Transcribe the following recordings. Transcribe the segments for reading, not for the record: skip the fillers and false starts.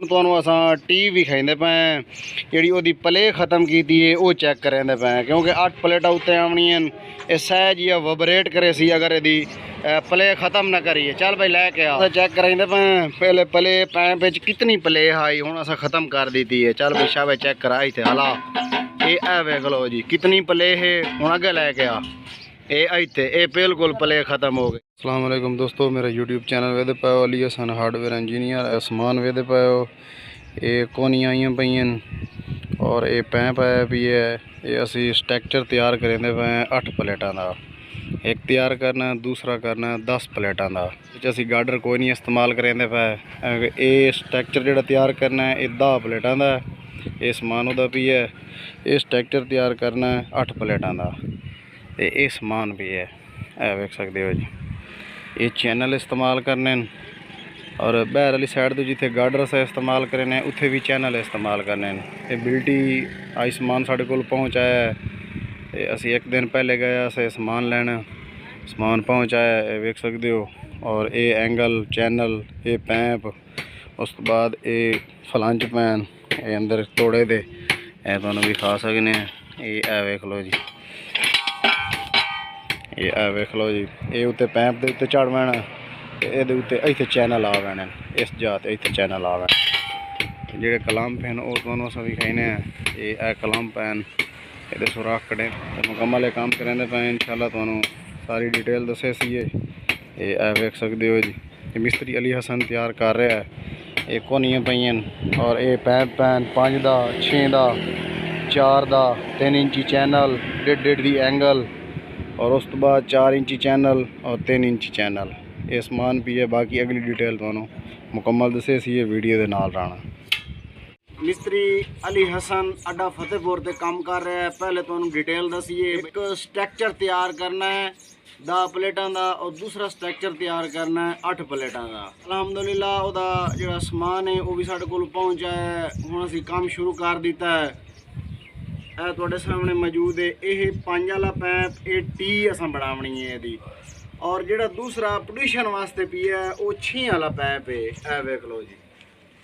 ਹੁਣ ਤੁਹਾਨੂੰ ਅਸਾਂ ਟੀ ਵਿਖਾਉਂਦੇ ਪਏ ਜਿਹੜੀ ਉਹਦੀ ਪਲੇ ਖਤਮ ਕੀਤੀ ਹੈ ਉਹ ਚੈੱਕ ਕਰਾਂਦੇ ਪਏ ਕਿਉਂਕਿ 8 ਪਲੇਟਾਂ ਉੱਤੇ ਆਉਣੀਆਂ ਇਹ ਸਹਿਜ ਜਿਹਾ ਵਬਰੇਟ ਕਰੇ ਸੀ ਅਗਰ ਇਹਦੀ ਪਲੇ ਖਤਮ ना करिए। चल भाई लैके आ चेक कराइंदे पे पहले पले पैप कितनी पले आई हुण असां खत्म कर दी है। चल भाई शाबे चेक कराई थे हला ये वेख लो जी कितनी पले है हुण अगे लैके आ ये इत्थे ये बिल्कुल पले खत्म हो गए। अस्सलाम वालेकुम दोस्तों मेरा यूट्यूब चैनल वेदे पाओ अली हसन हार्डवेयर इंजीनियर समान वेदे पाओ ये कोनियां आईयां पईयां और ये पैप आया भी है ये असी स्ट्रक्चर तैयार करेंदे पे 8 प्लेटां दा एक तैयार करना दूसरा करना 10 प्लेटां का असी गार्डर कोई नहीं इस्तेमाल करेंदे पे ये स्ट्रक्चर जो तैयार करना है ये 10 प्लेटां का ये समान उदा भी है ये स्ट्रक्चर तैयार करना है 8 प्लेटां का ये समान भी है वेख सकते हो जी। ये चैनल इस्तेमाल करने और बहर वाली साइड तो जिथे गार्डर से इस्तेमाल करने उत्थे भी चैनल इस्तेमाल करने ये बिल्टी आई समान साढ़े कोल पहुँचाया है। असी एक दिन पहले गया से समान लैना समान पहुँचाया वेख सकते हो और ये एंगल चैनल ये पैप उस तो बाद ये फ्लंच पैन ये अंदर तोड़े दे तुहानूं भी खा सकने ये वेख लो जी ये वेख लो जी ये उत्ते पैप के उत्ते चढ़ पैना ये उत्ते इत्थे चैनल आ पैने इस जात इत्थे चैनल आ पैने जेह्ड़े कलंप हैं वो तुहानूं असां विखाने ये कलंप पैन ये सुराख कड़े तो मुकम्मल काम करेंदे पे इंशाल्लाह तुहानूं सारी डिटेल दसे सी ये वेख सकते हो जी। ये मिस्त्री अली हसन तैयार कर रहा है ये कोनियां पईयां और ये पैप पैन 5 दा 6 दा 4 दा 3 इंची चैनल 1.5 दी एंगल और उस तो बाद 4 इंची चैनल और 3 इंची चैनल ये समान भी है। बाकी अगली डिटेल तुहानूं मुकम्मल दसे सी वीडियो के नाल राणा। मिस्त्री अली हसन अड्डा फतेहपुर से काम कर रहा है। पहले तो डिटेल दसीए एक स्ट्रक्चर तैयार करना है 10 प्लेटां का और दूसरा स्ट्रक्चर तैयार करना है 8 प्लेटां का। अलहमदुलिल्लाह उहदा जिहड़ा समान है वो भी साढ़े कोल पहुँचा है। हुण असीं काम शुरू कर दिता है। यह तुहाडे सामने मौजूद है ये 5 वाला पैप ये टी असां बनावनी है इहदी और जिहड़ा दूसरा पोजीशन वास्ते पिया है वो 6 वाला पैप है। यह वेख लो जी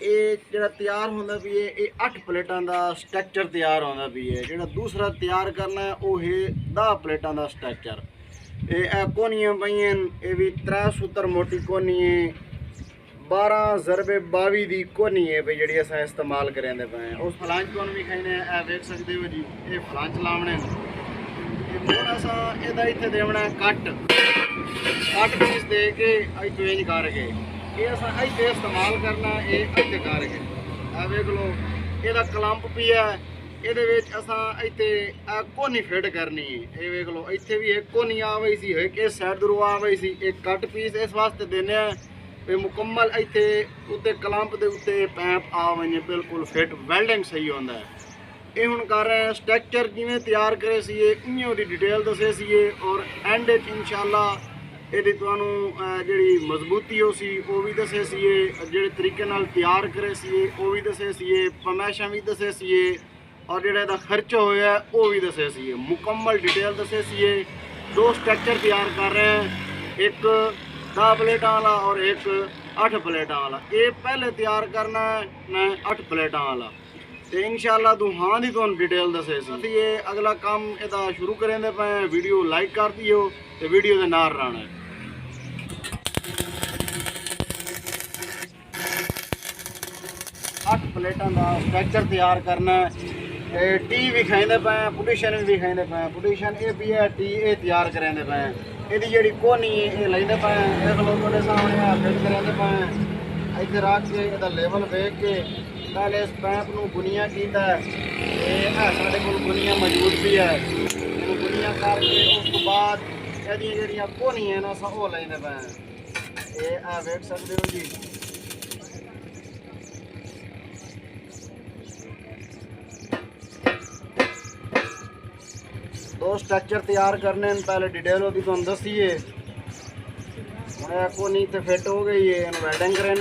ये जो तैयार होंदा भी है ये 8 प्लेटां का स्ट्रक्चर तैयार होंदा भी है। जो दूसरा तैयार करना है वो है 10 प्लेटां का स्ट्रक्चर। ये कोनियां पईयां ये भी 3 सूत्र मोटी कोनी है 12 ज़रबे 22 की कोनी है भाई जी अस इस्तेमाल करेंदे पे उस फ्लांच को भी खाने वेख सकते हो जी। ये फ्लांच लावने हुण असां इहदा इत्थे देवना कट पीस दे के चेंज करके ये असां इत्थे इस्तेमाल करना ये इत्थे करके वेख लो इहदा कलंप भी है इहदे विच असां इत्थे कोनी फिट करनी है। ये वेख लो इत्थे भी एक कोनी आ गई सी एक इस साइड दरू आ गई सी एक कट पीस इस वास्ते देने भी मुकम्मल इत्थे उत्ते कलंप दे उत्ते पैप आ वने बिल्कुल फिट वेल्डिंग सही होंदा है। ये हुण कर रहे हैं स्ट्रक्चर जिवें तैयार करे सी इवें उहदी डिटेल दसे सी और एंड इंशाअल्लाह ये तुहानूं जिहड़ी मजबूती हो सी वो भी दसे सी जिहड़े तरीके नाल तैयार करे सी वो भी दसे सी फरमाइशां भी दसे सी और जिहड़ा इहदा खर्चा होया वो भी दसे सी मुकम्मल डिटेल दसे सी। 2 स्ट्रक्चर तैयार कर रहे हैं एक 10 प्लेटां वाला और एक 8 प्लेटां वाला। ये पहले तैयार करना है 8 प्लेटां वाला तो इंशाअल्लाह हाँ दी तुहानूं डिटेल दसे सी। ये अगला काम इहदा शुरू करेंदे पे वीडियो लाइक कर दियो तो वीडियो के नाल रहना है। 8 प्लेटां का स्ट्रक्चर तैयार करना है टी भी खाइंदे पे पोजीशन भी खाइंदे पे पोजीशन ये भी है टी ये तैयार करेंदे पे इहदी जिहड़ी कोनी ये लैंदे पे देख लो तुहाडे सामने फिट करेंदे पे इत्थे रख के इहदा लेवल वेख के पहले इस पैप नूं बुनिया कीता है साडे कोल बुनिया मौजूद भी है बुनिया करके उस तो बाद इहदी जिहड़ियां कोनियां ना असां ओह लैंदे पे ये वेख सकदे हो जी। दो स्ट्रक्चर तैयार करने पहले डिटेल होगी तुम दसीए हूँ कोनी तो फिट हो गई है वेल्डिंग करें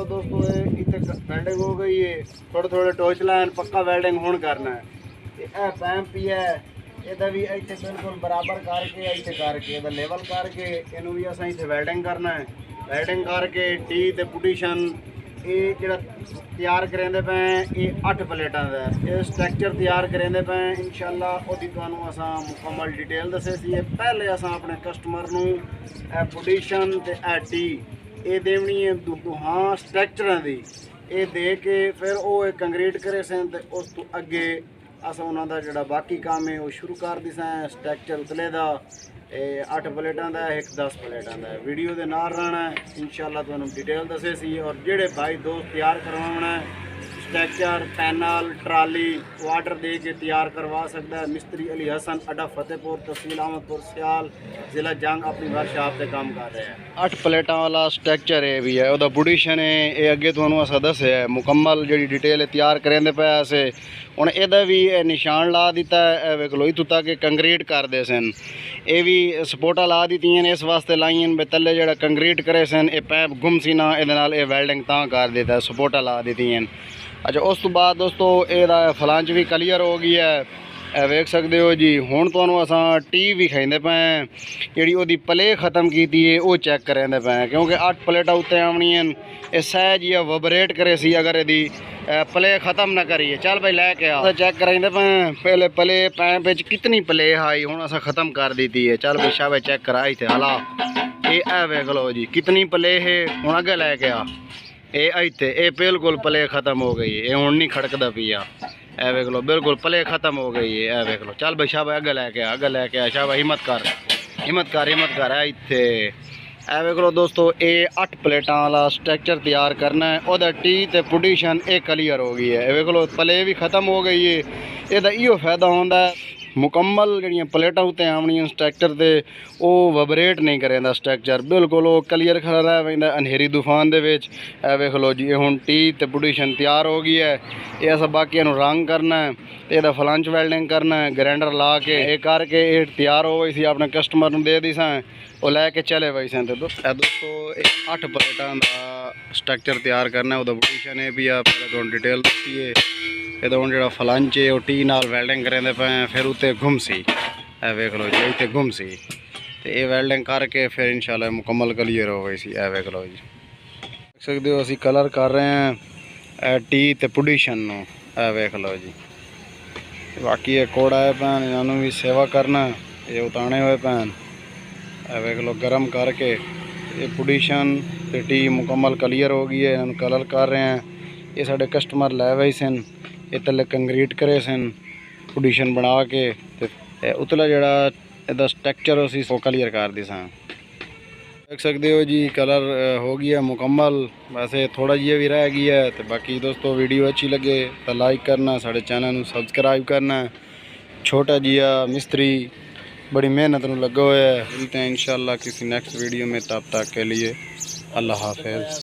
दोस्तों इतने वेल्डिंग हो गई है। थोड़े थोड़े टोच लाइन पक्का वेल्डिंग हुण करना है। यह पैंप ही है ਇਹਦਾ ਵੀ ਇੱਥੇ ਬਿਲਕੁਲ ਬਰਾਬਰ ਕਰਕੇ ਇੱਥੇ ਕਰਕੇ ਇਹਦਾ ਲੈਵਲ ਕਰਕੇ ਇਹਨੂੰ ਵੀ ਅਸਾਂ ਇੱਥੇ ਵੈਲਡਿੰਗ ਕਰਨਾ ਹੈ। ਵੈਲਡਿੰਗ ਕਰਕੇ ਟੀ ਤੇ ਪੁਟੀਸ਼ਨ ਇਹ ਜਿਹੜਾ ਤਿਆਰ ਕਰਾਂਦੇ ਪਏ ਇਹ 8 ਪਲੇਟਾਂ ਦਾ ਇਹ ਸਟਰਕਚਰ ਤਿਆਰ ਕਰਾਂਦੇ ਪਏ ਇਨਸ਼ਾਅੱਲਾ। ਉਹਦੀ ਤੁਹਾਨੂੰ ਅਸਾਂ ਮੁਕੰਮਲ ਡਿਟੇਲ ਦੱਸੇ ਸੀ। ਇਹ ਪਹਿਲੇ ਅਸਾਂ ਆਪਣੇ ਕਸਟਮਰ ਨੂੰ ਇਹ ਪੁਟੀਸ਼ਨ ਤੇ ਇਹ ਟੀ ਇਹ ਦੇਵਣੀ ਹੈ ਦੋਹਾਂ ਸਟਰਕਚਰਾਂ ਦੀ ਇਹ ਦੇ ਕੇ ਫਿਰ ਉਹ ਇਹ ਕੰਕਰੀਟ ਕਰੇ ਸਨ ਤੇ ਉਸ ਤੋਂ ਅੱਗੇ अस उन्होंने जोड़ा बाकी काम है वो शुरू कर दी सैं। स्ट्रक्चर उतले का 8 प्लेटा का 1 10 प्लेटा का वीडियो के नाल रहना है इंशाअल्लाह तुहानू डिटेल दसे सी। और जेड़े भाई दोस्त तैयार करवाना है स्ट्रक्चर पैनल ट्राली वाटर दे के तैयार करवा सकता है। मिस्त्री अली हसन अड्डा फतेहपुर तहसील अहमदपुर सियाल जिला जंग अपनी वर्कशॉप से काम कर रहे हैं। 8 प्लेटा वाला स्ट्रक्चर है भी है वह पुडिशन है ये अगे तुहानू असा दसे है मुकम्मल जी डिटेल तैयार करेंदे पे असे हुण इहदा भी निशान ला दिता है। वेख लो इत्थों तक कंक्रीट करदे सन ये भी सपोर्टा ला दित्तियां ने इस वास्ते लाइयां बे तले जिहड़ा कंक्रीट करे सन ये पैप गुम सी ना इहदे नाल ये वेल्डिंग तां कर दिता सपोर्टा ला दित्तियां। अच्छा उस तो बाद दोस्तों ਇਹਦਾ ਫਲਾਂਚ भी क्लीयर हो गई है वेख सकते हो जी। हुण तुहानू असां टी भी खाइंदे पे जिहड़ी ओहदी प्ले खत्म कीती है वो चेक करांदे पे क्योंकि 8 प्लेटां उत्ते आवणियां ये सहज या वबरेट करे सी अगर यदि प्ले खत्म ना करिए। चल भाई लैके आ चेक कराइंदे पे पहले प्ले पैप विच कितनी प्ले आई हुण असां खत्म कर दी है। चल भाई शाबाश चेक करा इत्थे हला ये वेख लो जी कितनी प्ले है हुण अगे लैके आ ये इतने ये बिल्कुल प्ले खत्म हो गई है ये हुण नहीं खड़कदा पिया ए वेख लो बिल्कुल प्ले खत्म हो गई है ए वेख लो। चल भाई शाबाश अगे लैके आ अगे लैके आ शाबाश हिम्मत कर हिम्मत कर हिम्मत कर इतने ए वेख लो दोस्तों ये 8 प्लेटा वाला स्ट्रक्चर तैयार करना है वह टी ते पुडिशन ये क्लीयर हो गई है। वेख लो प्ले भी खत्म हो गई है यदा इहो फायदा होंदा है मुकम्मल जड़ियाँ प्लेटा उत्ते आवनियां स्ट्रक्चर से वो वबरेट नहीं करेंदा स्ट्रक्चर बिल्कुल वो क्लीयर खड़ा रह पैंदा अंधेरी तूफान दे विच। वेख लो जी हुण टी ते पुडिशन तैयार हो गई है ये अस बाकी रंग करना है ਇਹਦਾ ਫਲੰਚ ਵੈਲਡਿੰਗ ਕਰਨਾ ਹੈ ਗ੍ਰੈਂਡਰ ਲਾ ਕੇ ਇਹ ਕਰਕੇ ਇਹ ਤਿਆਰ ਹੋ ਗਈ ਸੀ ਆਪਣੇ ਕਸਟਮਰ ਨੂੰ ਦੇ ਦੀ ਸਾਂ ਉਹ ਲੈ ਕੇ ਚਲੇ ਵਈ ਸਨ। ਤੇ ਦੋਸਤੋ ਇਹ 8 ਪਲੇਟਾਂ ਦਾ ਸਟਰਕਚਰ ਤਿਆਰ ਕਰਨਾ ਉਹਦਾ ਪੁਟੀਸ਼ਨ ਇਹ ਵੀ ਆ ਪਹਿਲਾਂ ਤੁਹਾਨੂੰ ਡਿਟੇਲ ਦਿੱਤੀ ਹੈ। ਇਹਦਾ ਹੁਣ ਜਿਹੜਾ ਫਲੰਚ ਹੈ ਉਹ ਟੀ ਨਾਲ ਵੈਲਡਿੰਗ ਕਰਾਂਦੇ ਪਏ ਫਿਰ ਉੱਤੇ ਗੁੰਮ ਸੀ ਇਹ ਵੇਖ ਲਓ ਜੀ ਇੱਥੇ ਗੁੰਮ ਸੀ ਤੇ ਇਹ ਵੈਲਡਿੰਗ ਕਰਕੇ ਫਿਰ ਇਨਸ਼ਾਅੱਲਾ ਮੁਕੰਮਲ ਕਲੀਅਰ ਹੋ ਗਈ ਸੀ ਇਹ ਵੇਖ ਲਓ ਜੀ। ਦੇਖ ਸਕਦੇ ਹੋ ਅਸੀਂ ਕਲਰ ਕਰ ਰਹੇ ਹਾਂ ਟੀ ਤੇ ਪੁਟੀਸ਼ਨ ਨੂੰ ਇਹ ਵੇਖ ਲਓ ਜੀ। बाकी ये कोड़ा है भैन इन्होंने भी सेवा करना ये उताने हुए भैन वेख लो गर्म करके ये पुडिशन ते टी मुकम्मल क्लीयर हो गई है इन्होंने कलर कर रहे हैं ये साढ़े कस्टमर लै वही सन ये थले कंक्रीट करे सन पुडिशन बना के ते उतला जड़ा इहदा स्ट्रक्चर उसी वो क्लीयर कर दी सा। देख सकते हो जी कलर हो गया मुकम्मल वैसे थोड़ा जिहा भी रह गया है। तो बाकी दोस्तों वीडियो अच्छी लगे तो लाइक करना साढ़े चैनल को सब्सक्राइब करना। छोटा जिहा मिस्त्री बड़ी मेहनत में लगा हुआ है। मिलते हैं इंशाल्लाह किसी नेक्स्ट वीडियो में तब तक के लिए अल्लाह हाफिज़।